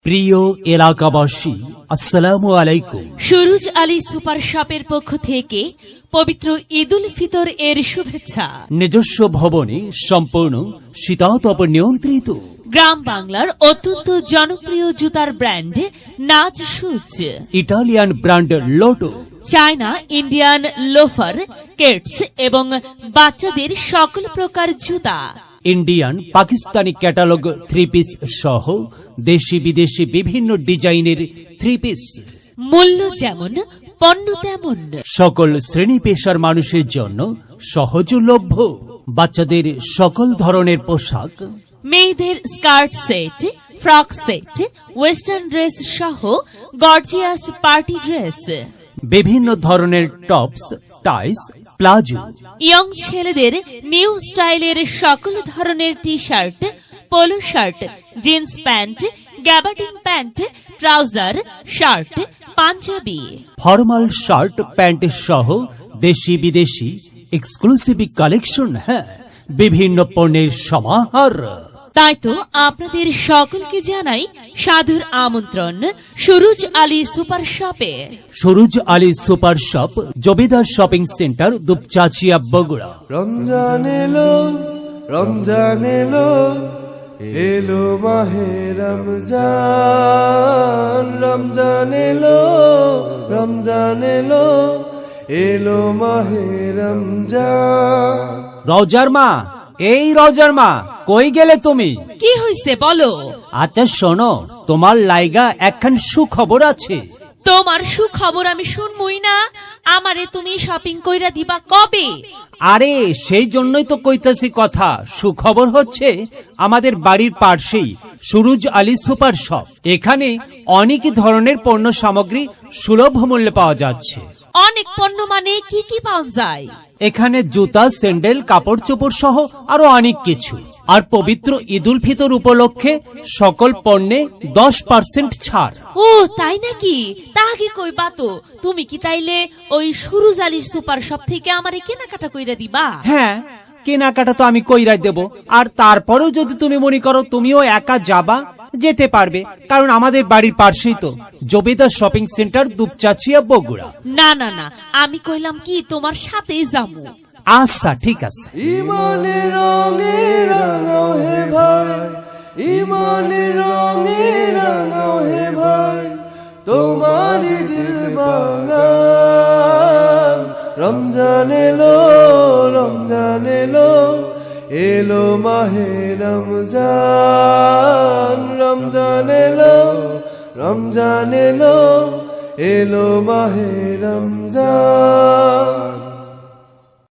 প্রিয় এলাকাবাসী, আসসালামু আলাইকুম। সুরুজ আলী সুপার শপের পক্ষ থেকে পবিত্র ঈদুল ফিতর এর শুভেচ্ছা। নিজস্ব ভবনে সম্পূর্ণ শীতাতপ নিয়ন্ত্রিত গ্রাম বাংলার অত্যন্ত জনপ্রিয় জুতার brand Naz shoes, Italian brand Lotto, China Indian loafer, Keds এবং বাচ্চাদের সকল প্রকার জুতা, Indian Pakistani catalogue three piece সহ দেশি বিদেশি বিভিন্ন ডিজাইনের থ্রি পিস, মূল্য যেমন পণ্য তেমন, সকল শ্রেণী পেশার মানুষের জন্য সহজলভ্য। বাচ্চাদের সকল ধরনের পোশাক, মেয়েদের skirt set, frock set, western dress সহ গর্জিয়াস পার্টি ড্রেস, বিভিন্ন ধরনের টপস, টাইস, প্লাজো, ইয়ং ছেলেদের নিউ স্টাইলের সকল ধরনের T shirt, polo shirt, jeans pants, gabardine pants, trouser, shirt, panjabi, formal shirt pant সহ দেশি বিদেশি এক্সক্লুসিভ কালেকশন, বিভিন্ন পণ্যের সমাহার। তাই তো আপনাদের সকলকে জানাই সাদর আমন্ত্রণ সুরুজ আলী সুপার শপে। সুরুজ আলী সুপার শপ, জবেদার শপিং সেন্টার, দুপচাচিয়া, বগুড়া। রমজান এলো, রমজান এলো, এলো মাহে রমজান। রমজান এলো, রমজান এলো, এলো মাহে রমজান। রওজার মা, এই রওজার মা, কই গেলে তুমি? কি হইছে বলো? আচ্ছা শোনো, তোমার লাইগা একখান সুখবর আছে। তোমার সুখবর আমি শুনবই না? আমারে তুমি শপিং কইরা দিবা কবে? আরে সেই জন্যই তো কইতাছি কথা। সুখবর হচ্ছে আমাদের বাড়ির পাশেই সুরুজ আলী সুপার শপ। এখানে অনেক ধরনের পণ্য সামগ্রী সুলভ মূল্যে পাওয়া যাচ্ছে। অনেক পণ্য মানে কি কি পাওয়া যায়? এখানে জুতা, স্যান্ডেল, কাপড় চোপড় সহ আরো অনেক কিছু। আর পবিত্র ঈদুল ফিতর উপলক্ষে সকল পণ্যে 10% ছাড়। ও তাই নাকি? তা আগে কইবা তো। তুমি কি তাইলে ওই সুরুজ আলী সুপার শপ থেকে আমারে কেনাকাটা কইরা দিবা? হ্যাঁ, কেনাকাটা তো আমি কইরাই দেব। আর তারপরেও যদি তুমি মনে করো তুমিও একা যাবা, যেতে পারবে, কারণ আমাদের বাড়ির পাশেই তো জবেদার শপিং সেন্টার, দুপচাচিয়া, বগুড়া। না না না, আমি কইলাম কি তোমার সাথেই যাবো। আচ্ছা ঠিক আছে। ইমানের রঙে রাঙাও হে ভাই, ইমানের রঙে রাঙাও হে ভাই, তোমারই দিল বাগান। রমজান এলো, রমজান এলো, এলো মাহে রমজান। রমজান এলো, রমজান এলো, এলো মাহে রমজান।